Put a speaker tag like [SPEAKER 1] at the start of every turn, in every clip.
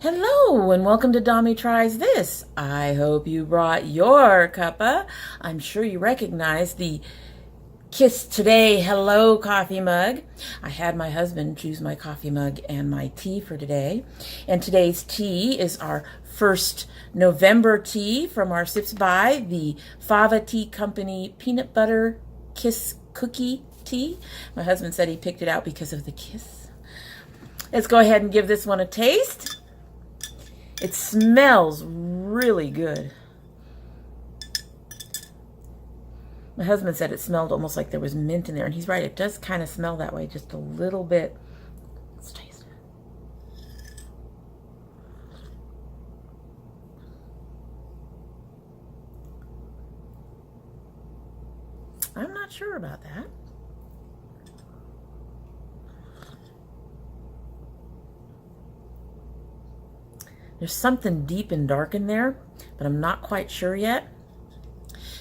[SPEAKER 1] Hello and welcome to domytriesthis. I hope you brought your cuppa. I'm sure you recognize the Kiss Today Hello coffee mug. I had my husband choose my coffee mug and my tea for today. And today's tea is our first November tea from our Sips by the Fava Tea Company Peanut Butter Kiss Cookie Tea. My husband said he picked it out because of the kiss. Let's go ahead and give this one a taste. It smells really good. My husband said it smelled almost like there was mint in there, and he's right, it does kind of smell that way, just a little bit. Let's taste it. I'm not sure about that. There's something deep and dark in there, but I'm not quite sure yet.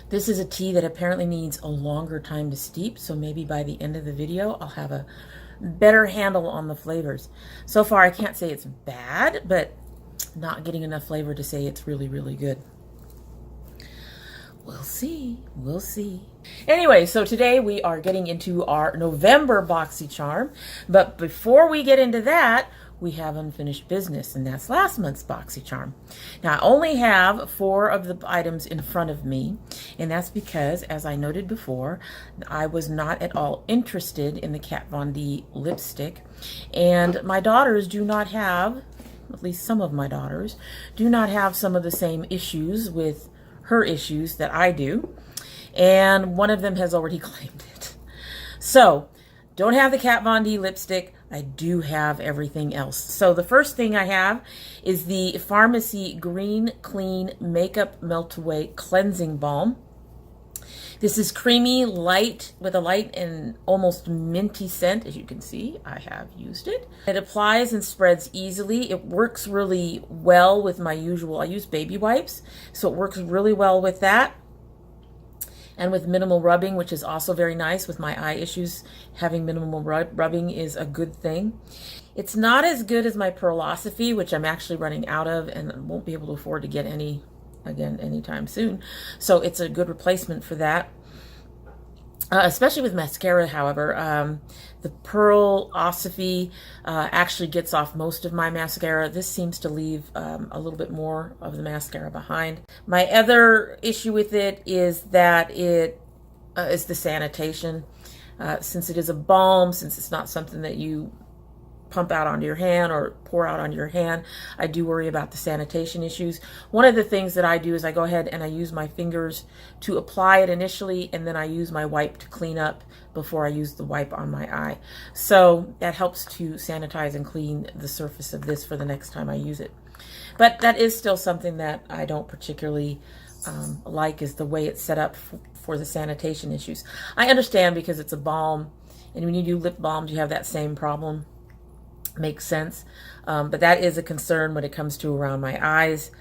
[SPEAKER 1] This is a tea that apparently needs a longer time to steep, so maybe by the end of the video, I'll have a better handle on the flavors. So far, I can't say it's bad, but not getting enough flavor to say it's really, really good. We'll see. We'll see. Anyway, so today we are getting into our November Boxycharm, but before we get into that, we have unfinished business, and that's last month's Boxycharm. Now, I only have 4 of the items in front of me, and that's because, as I noted before, I was not at all interested in the Kat Von D lipstick, and my daughters do not have, at least some of my daughters, do not have some of the same issues with her issues that I do, and one of them has already claimed it. So, don't have the Kat Von D lipstick. I do have everything else. So the first thing I have is the Pharmacy Green Clean Makeup Melt-Away Cleansing Balm. This is creamy, light, with a light and almost minty scent. As you can see, I have used it. It applies and spreads easily. It works really well with my usual, I use baby wipes, so it works really well with that. And with minimal rubbing, which is also very nice with my eye issues. Having minimal rubbing is a good thing. It's not as good as my Pearlosophy, which I'm actually running out of and won't be able to afford to get any again anytime soon. So it's a good replacement for that. Especially with mascara, however. The Pearlosophy actually gets off most of my mascara. This seems to leave a little bit more of the mascara behind. My other issue with it is that it is the sanitation. Since it is a balm, since it's not something that you pump out onto your hand or pour out onto your hand, I do worry about the sanitation issues. One of the things that I do is I go ahead and I use my fingers to apply it initially, and then I use my wipe to clean up before I use the wipe on my eye. So that helps to sanitize and clean the surface of this for the next time I use it. But that is still something that I don't particularly like, is the way it's set up for the sanitation issues. I understand because it's a balm, and when you do lip balms, you have that same problem. Makes sense. But that is a concern when it comes to around my eyes.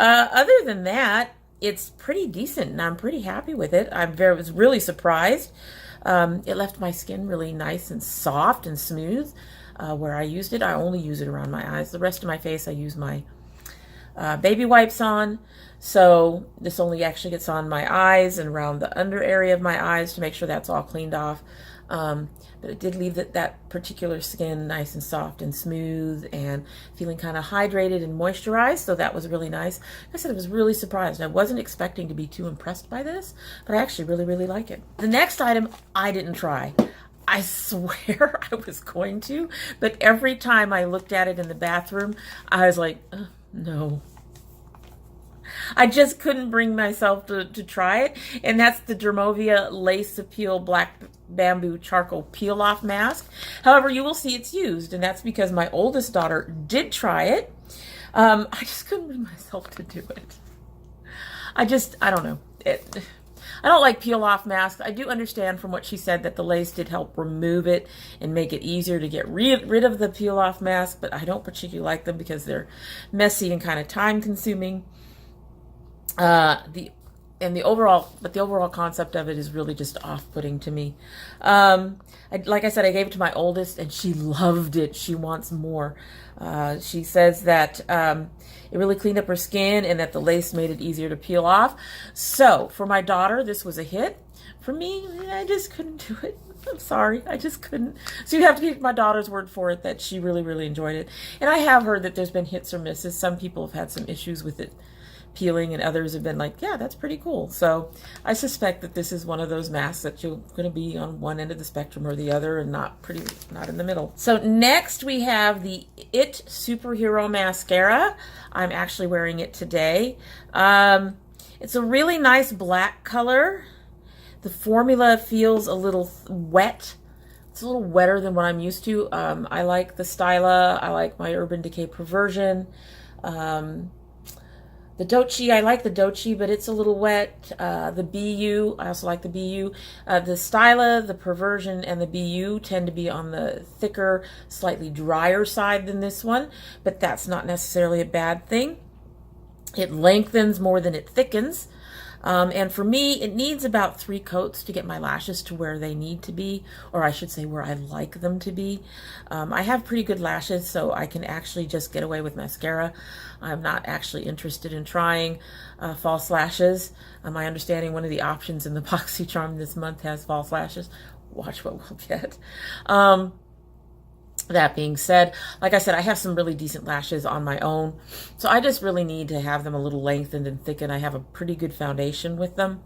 [SPEAKER 1] Other than that, it's pretty decent, and I'm pretty happy with it. I was really surprised. It left my skin really nice and soft and smooth. Where I used it, I only use it around my eyes. The rest of my face, I use my baby wipes on. So this only actually gets on my eyes and around the under area of my eyes to make sure that's all cleaned off. But it did leave that particular skin nice and soft and smooth and feeling kind of hydrated and moisturized. So that was really nice. Like I said, I was really surprised. I wasn't expecting to be too impressed by this, but I actually really, really like it. The next item I didn't try. I swear I was going to, but every time I looked at it in the bathroom, I was like, no. I just couldn't bring myself to try it, and that's the Dermovia Lace Appeal Black Bamboo Charcoal Peel-Off Mask. However, you will see it's used, and that's because my oldest daughter did try it. I just couldn't bring myself to do it. I don't know. I don't like peel-off masks. I do understand from what she said that the lace did help remove it and make it easier to get rid of the peel-off mask, but I don't particularly like them because they're messy and kind of time-consuming. and the overall concept of it is really just off-putting to me. Like I said, I gave it to my oldest, and she loved it. She wants more. She says that it really cleaned up her skin and that the lace made it easier to peel off. So for my daughter, this was a hit. For me, I just couldn't do it. I'm sorry, I just couldn't. So you have to take my daughter's word for it that she really, really enjoyed it. And I have heard that there's been hits or misses. Some people have had some issues with it peeling, and others have been like, yeah, that's pretty cool. So I suspect that this is one of those masks that you're going to be on one end of the spectrum or the other, and not in the middle. So next we have the It Superhero Mascara. I'm actually wearing it today. It's a really nice black color. The formula feels a little wet. It's a little wetter than what I'm used to. I like the Styla. I like my Urban Decay Perversion. The Dochi, I like the Dochi, but it's a little wet. The BU, I also like the BU. The Styla, the Perversion, and the BU tend to be on the thicker, slightly drier side than this one, but that's not necessarily a bad thing. It lengthens more than it thickens. And for me, it needs about 3 coats to get my lashes to where they need to be, or I should say where I like them to be. I have pretty good lashes, so I can actually just get away with mascara. I'm not actually interested in trying false lashes. My understanding, one of the options in the Boxycharm this month has false lashes. Watch what we'll get. That being said, like I said, I have some really decent lashes on my own, so I just really need to have them a little lengthened and thickened. I have a pretty good foundation with them.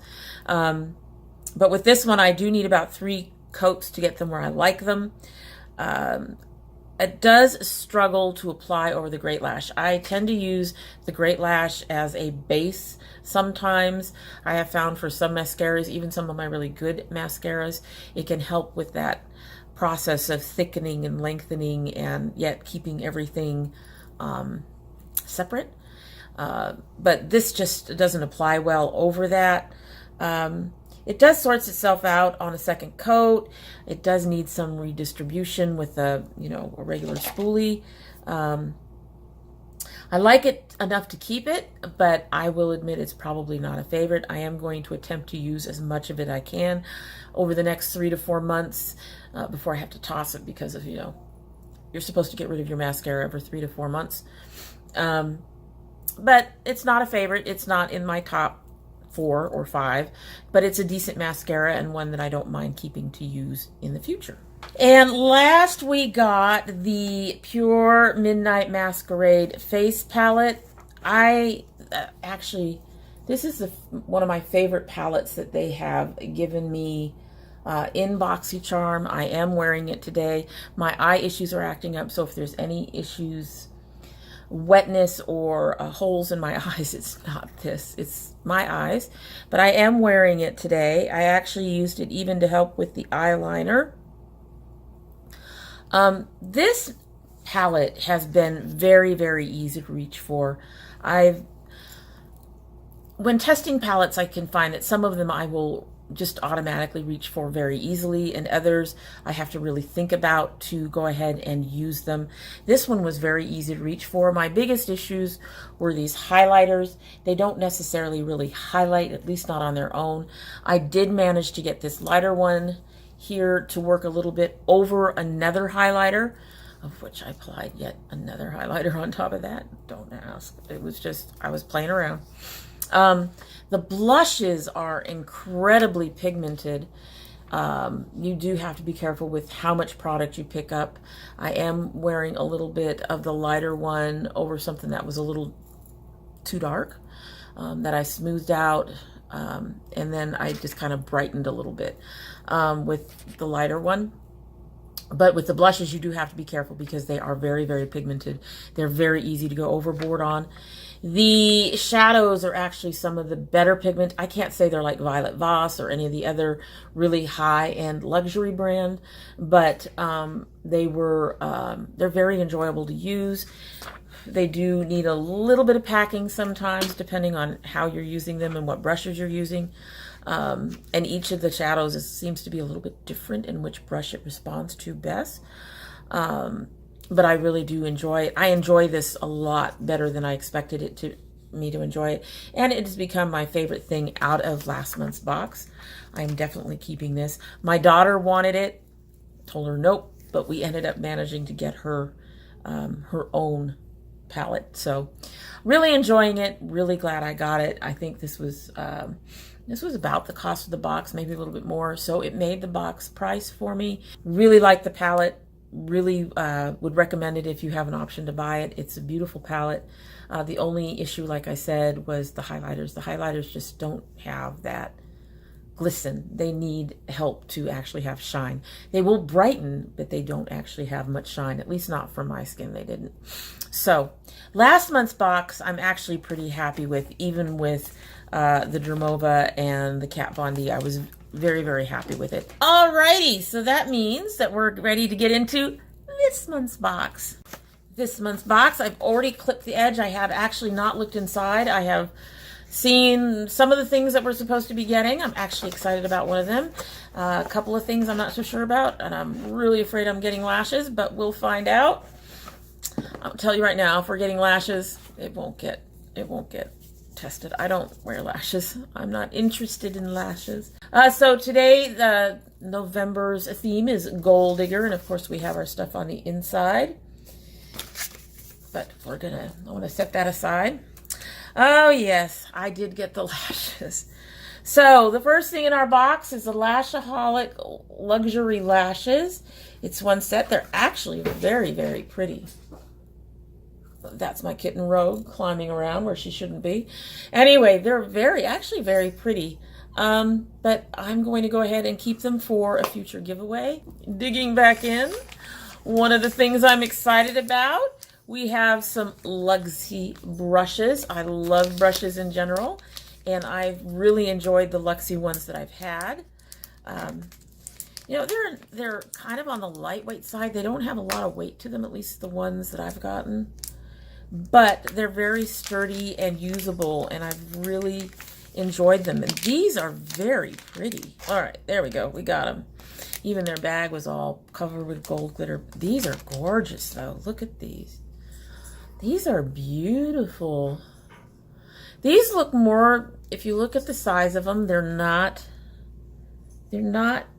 [SPEAKER 1] But with this one, I do need about 3 coats to get them where I like them. It does struggle to apply over the Great Lash. I tend to use the Great Lash as a base sometimes. I have found for some mascaras, even some of my really good mascaras, it can help with that process of thickening and lengthening, and yet keeping everything separate. But this just doesn't apply well over that. It does sorts itself out on a second coat. It does need some redistribution with a regular spoolie. I like it enough to keep it, but I will admit it's probably not a favorite. I am going to attempt to use as much of it I can over the next 3 to 4 months before I have to toss it, because of, you're supposed to get rid of your mascara every 3 to 4 months. But it's not a favorite. It's not in my top 4 or 5, but it's a decent mascara and one that I don't mind keeping to use in the future. And last we got the Pure Midnight Masquerade Face Palette. Actually, this is one of my favorite palettes that they have given me in Boxycharm. I am wearing it today. My eye issues are acting up, so if there's any issues, wetness or holes in my eyes, it's not this, it's my eyes. But I am wearing it today. I actually used it even to help with the eyeliner. This palette has been very, very easy to reach for. When testing palettes, I can find that some of them I will just automatically reach for very easily, and others I have to really think about to go ahead and use them. This one was very easy to reach for. My biggest issues were these highlighters. They don't necessarily really highlight, at least not on their own. I did manage to get this lighter one here to work a little bit over another highlighter, of which I applied yet another highlighter on top of that. Don't ask. It was just, I was playing around. The blushes are incredibly pigmented. You do have to be careful with how much product you pick up. I am wearing a little bit of the lighter one over something that was a little too dark, that I smoothed out, and then I just kind of brightened a little bit with the lighter one. But with the blushes, you do have to be careful because they are very, very pigmented. They're very easy to go overboard on. The shadows are actually some of the better pigment. I can't say they're like Violet Voss or any of the other really high-end luxury brand, but they're very enjoyable to use. They do need a little bit of packing sometimes, depending on how you're using them and what brushes you're using. And each of the shadows seems to be a little bit different in which brush it responds to best. But I really do enjoy it. I enjoy this a lot better than I expected it me to enjoy it. And it has become my favorite thing out of last month's box. I'm definitely keeping this. My daughter wanted it. Told her nope, but we ended up managing to get her her own palette. So really enjoying it. Really glad I got it. I think this was about the cost of the box, maybe a little bit more. So it made the box price for me. Really like the palette. Really would recommend it if you have an option to buy it. It's a beautiful palette. The only issue, like I said, was the highlighters. The highlighters just don't have that glisten. They need help to actually have shine. They will brighten, but they don't actually have much shine, at least not for my skin. They didn't. So last month's box I'm actually pretty happy with, even with the Dermova and the Kat Von D. I was very, very happy with it. Alrighty, so that means that we're ready to get into this month's box. This month's box, I've already clipped the edge. I have actually not looked inside. I have seen some of the things that we're supposed to be getting. I'm actually excited about one of them. A couple of things I'm not so sure about, and I'm really afraid I'm getting lashes, but we'll find out. I'll tell you right now, if we're getting lashes, it won't get tested. I don't wear lashes. I'm not interested in lashes. So today, the November's theme is Gold Digger, and of course we have our stuff on the inside. But I want to set that aside. Oh yes, I did get the lashes. So the first thing in our box is the Lashaholic Luxury Lashes. It's one set. They're actually very, very pretty. That's my kitten Rogue climbing around where she shouldn't be. Anyway, they're actually very pretty. But I'm going to go ahead and keep them for a future giveaway. Digging back in, one of the things I'm excited about, we have some Luxie brushes. I love brushes in general, and I've really enjoyed the Luxie ones that I've had. You know, they're kind of on the lightweight side. They don't have a lot of weight to them, at least the ones that I've gotten. But they're very sturdy and usable, and I've really enjoyed them. And these are very pretty. All right, there we go. We got them. Even their bag was all covered with gold glitter. These are gorgeous, though. Look at these. These are beautiful. These look more, if you look at the size of them, they're not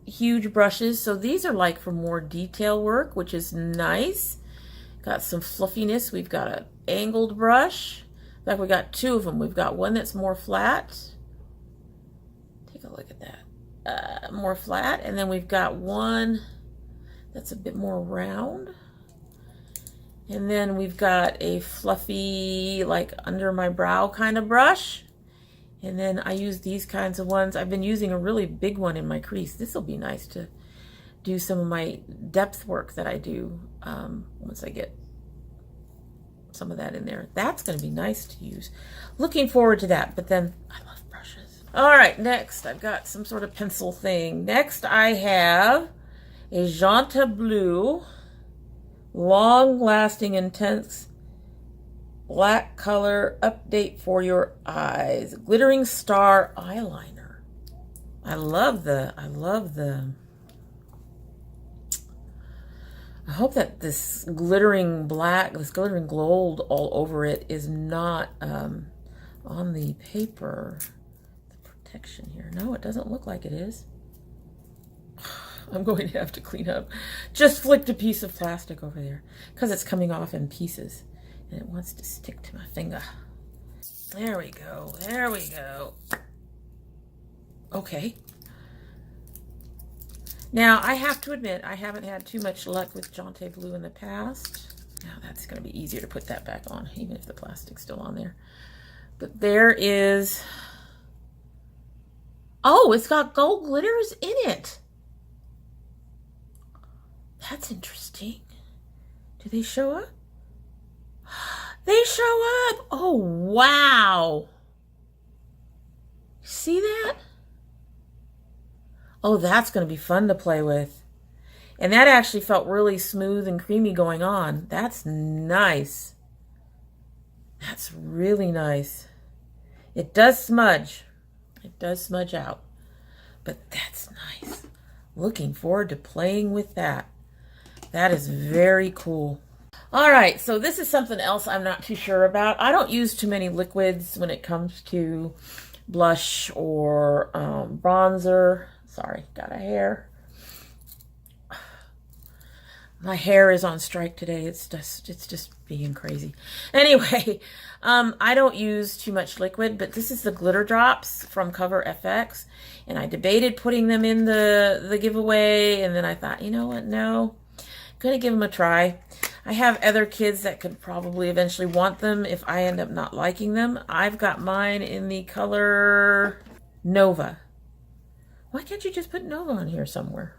[SPEAKER 1] huge brushes. So these are like for more detail work, which is nice. Got some fluffiness. We've got an angled brush. In fact, we got two of them. We've got one that's more flat. Take a look at that. More flat. And then we've got one that's a bit more round. And then we've got a fluffy, like under my brow kind of brush. And then I use these kinds of ones. I've been using a really big one in my crease. This will be nice to do some of my depth work that I do once I get some of that in there. That's going to be nice to use. Looking forward to that. But then I love brushes. All right, next I've got some sort of pencil thing. Next I have a Janta Blue long-lasting intense black color update for your eyes, glittering star eyeliner. I hope that this glittering black, this glittering gold all over it is not on the paper. The protection here. No, it doesn't look like it is. I'm going to have to clean up. Just flicked a piece of plastic over there because it's coming off in pieces and it wants to stick to my finger. There we go. There we go. Okay. Now, I have to admit, I haven't had too much luck with Janta Blue in the past. Now, that's going to be easier to put that back on, even if the plastic's still on there. But there is... Oh, it's got gold glitters in it. That's interesting. Do they show up? They show up. Oh, wow. See that? Oh, that's going to be fun to play with. And that actually felt really smooth and creamy going on. That's nice. That's really nice. It does smudge. It does smudge out. But that's nice. Looking forward to playing with that. That is very cool. All right, so this is something else I'm not too sure about. I don't use too many liquids when it comes to blush or bronzer. Sorry, got a hair. My hair is on strike today. It's just being crazy. Anyway, I don't use too much liquid, but this is the glitter drops from Cover FX, and I debated putting them in the giveaway, and then I thought, you know what? No, I'm gonna give them a try. I have other kids that could probably eventually want them if I end up not liking them. I've got mine in the color Nova. Why can't you just put Nova on here somewhere?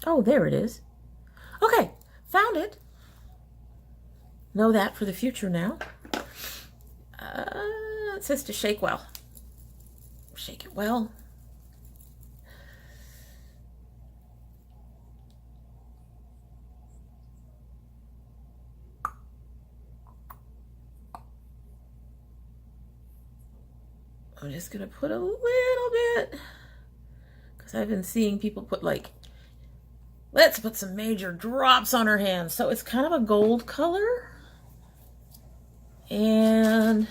[SPEAKER 1] Oh, there it is. Okay, found it. Know that for the future now. It says to shake well. Shake it well. I'm just gonna put a little bit, because I've been seeing people put like, let's put some major drops on her hands. So it's kind of a gold color. And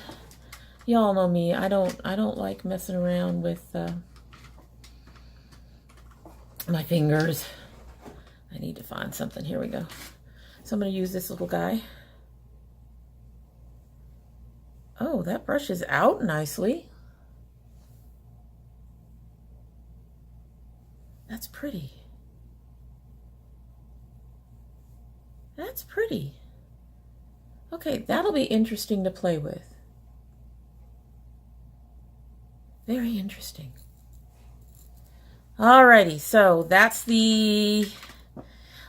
[SPEAKER 1] y'all know me, I don't like messing around with my fingers. I need to find something. Here we go. So I'm gonna use this little guy. Oh, that brushes out nicely. That's pretty. That's pretty. Okay, that'll be interesting to play with. Very interesting. Alrighty, so that's the...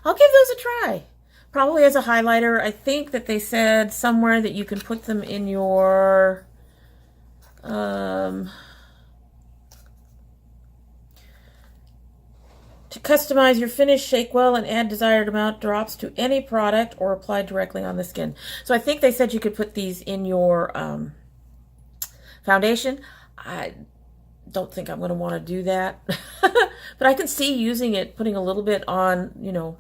[SPEAKER 1] I'll give those a try. Probably as a highlighter. I think that they said somewhere that you can put them in your... To customize your finish, shake well and add desired amount drops to any product or apply directly on the skin. So I think they said you could put these in your foundation. I don't think I'm going to want to do that. But I can see using it, putting a little bit on, you know,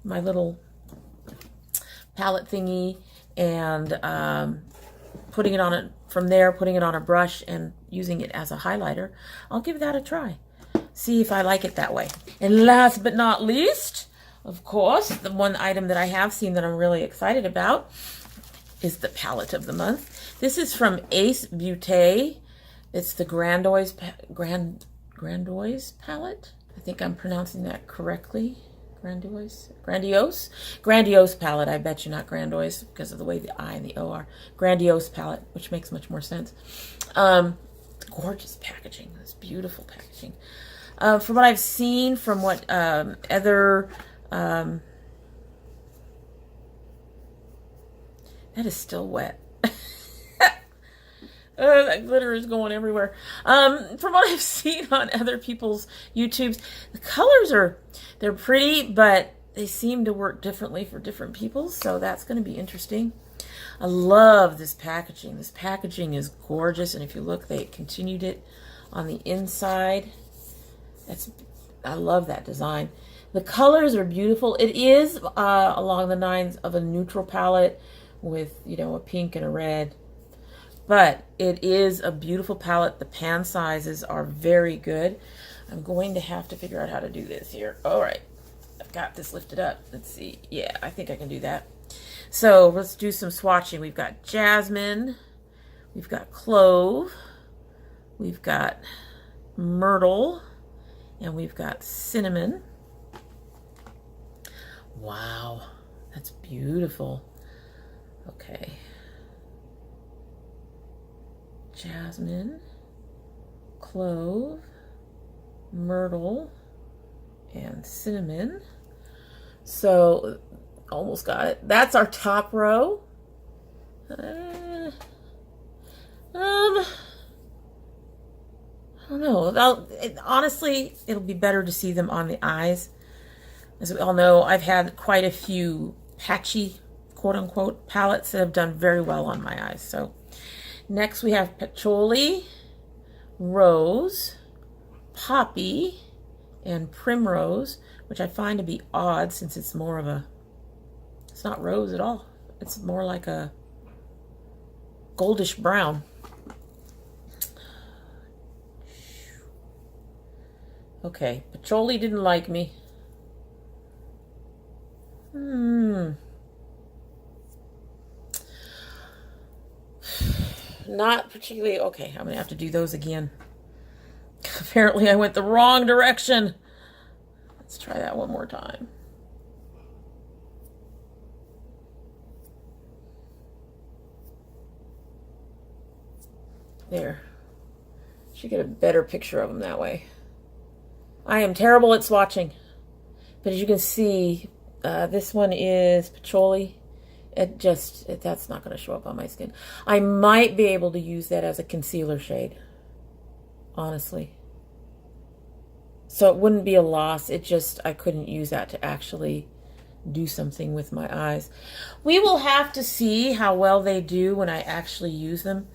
[SPEAKER 1] my little palette thingy and putting it on it from there, putting it on a brush and using it as a highlighter. I'll give that a try. See if I like it that way. And last but not least, of course, the one item that I have seen that I'm really excited about is the palette of the month. This is from Ace Beauté. It's the Grandiose palette. I think I'm pronouncing that correctly. Grandiose palette. I bet you, not Grandiose, because of the way the I and the O are. Grandiose palette, which makes much more sense. Gorgeous packaging. This beautiful packaging. From what I've seen, from what other... that is still wet. That glitter is going everywhere. From what I've seen on other people's YouTubes, the colors they're pretty, but they seem to work differently for different people, so that's going to be interesting. I love this packaging. This packaging is gorgeous, and if you look, they continued it on the inside. I love that design. The colors are beautiful. It is along the lines of a neutral palette with, you know, a pink and a red. But it is a beautiful palette. The pan sizes are very good. I'm going to have to figure out how to do this here. All right. I've got this lifted up. Let's see. Yeah, I think I can do that. So let's do some swatching. We've got jasmine. We've got clove. We've got myrtle. And we've got cinnamon. Wow, that's beautiful. Okay. Jasmine, clove, myrtle, and cinnamon. So, almost got it. That's our top row. I don't know. Honestly, it'll be better to see them on the eyes. As we all know, I've had quite a few patchy, quote-unquote, palettes that have done very well on my eyes. So next we have patchouli, rose, poppy, and primrose which I find to be odd since it's more of a, it's not rose at all. It's more like a goldish brown. Okay, patchouli didn't like me. Not particularly. Okay, I'm going to have to do those again. Apparently I went the wrong direction. Let's try that one more time. There. Should get a better picture of them that way. I am terrible at swatching. But as you can see, this one is patchouli. That's not going to show up on my skin. I might be able to use that as a concealer shade, honestly. So it wouldn't be a loss. I couldn't use that to actually do something with my eyes. We will have to see how well they do when I actually use them.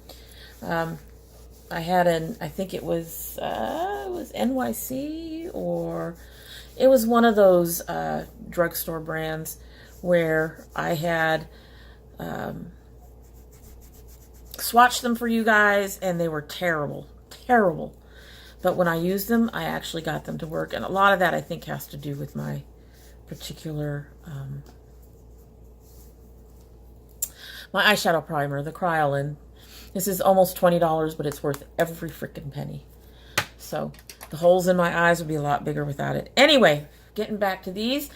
[SPEAKER 1] I had I think it was NYC, or it was one of those drugstore brands where I had swatched them for you guys, and they were terrible, terrible. But when I used them, I actually got them to work. And a lot of that, I think, has to do with my particular, my eyeshadow primer, the Kryolan. This is almost $20, but it's worth every freaking penny. So the holes in my eyes would be a lot bigger without it. Anyway, getting back to these.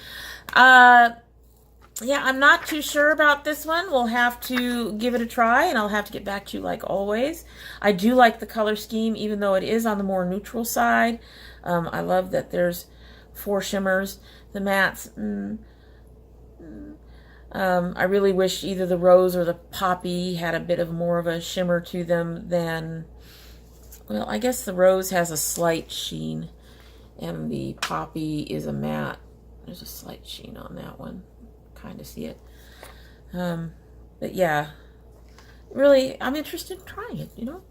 [SPEAKER 1] Yeah, I'm not too sure about this one. We'll have to give it a try, and I'll have to get back to you like always. I do like the color scheme, even though it is on the more neutral side. I love that there's 4 shimmers. The mattes, I really wish either the rose or the poppy had a bit of more of a shimmer to them than, well, I guess the rose has a slight sheen, and the poppy is a matte. There's a slight sheen on that one. Kind of see it. But yeah, really, I'm interested in trying it, you know.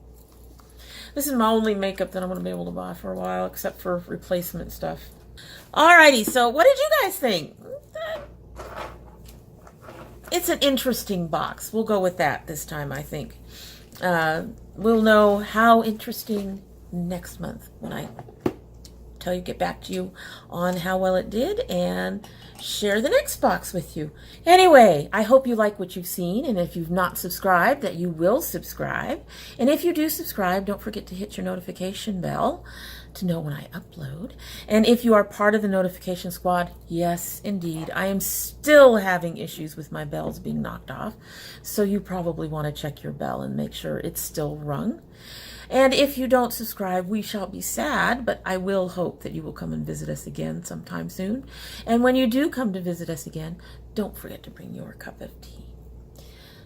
[SPEAKER 1] This is my only makeup that I'm going to be able to buy for a while, except for replacement stuff. Alrighty, so what did you guys think? It's an interesting box. We'll go with that this time, I think. We'll know how interesting next month when I get back to you on how well it did and share the next box with you. Anyway, I hope you like what you've seen, and if you've not subscribed, that you will subscribe. And if you do subscribe, don't forget to hit your notification bell to know when I upload. And if you are part of the notification squad, yes, indeed, I am still having issues with my bells being knocked off, so you probably want to check your bell and make sure it's still rung. And if you don't subscribe, we shall be sad, but I will hope that you will come and visit us again sometime soon. And when you do come to visit us again, don't forget to bring your cup of tea.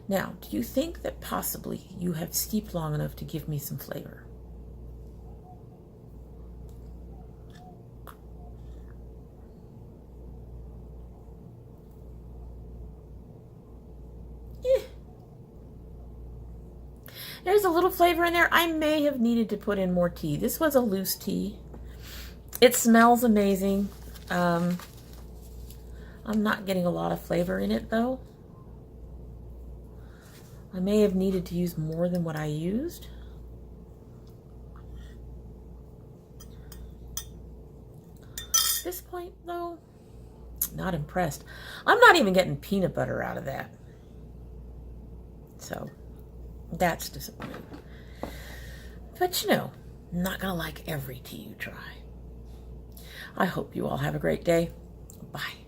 [SPEAKER 1] Now, do you think that possibly you have steeped long enough to give me some flavor? There's a little flavor in there. I may have needed to put in more tea. This was a loose tea. It smells amazing. I'm not getting a lot of flavor in it, though. I may have needed to use more than what I used. At this point, though, not impressed. I'm not even getting peanut butter out of that. So that's disappointing. But you know, I'm not gonna like every tea you try. I hope you all have a great day. Bye.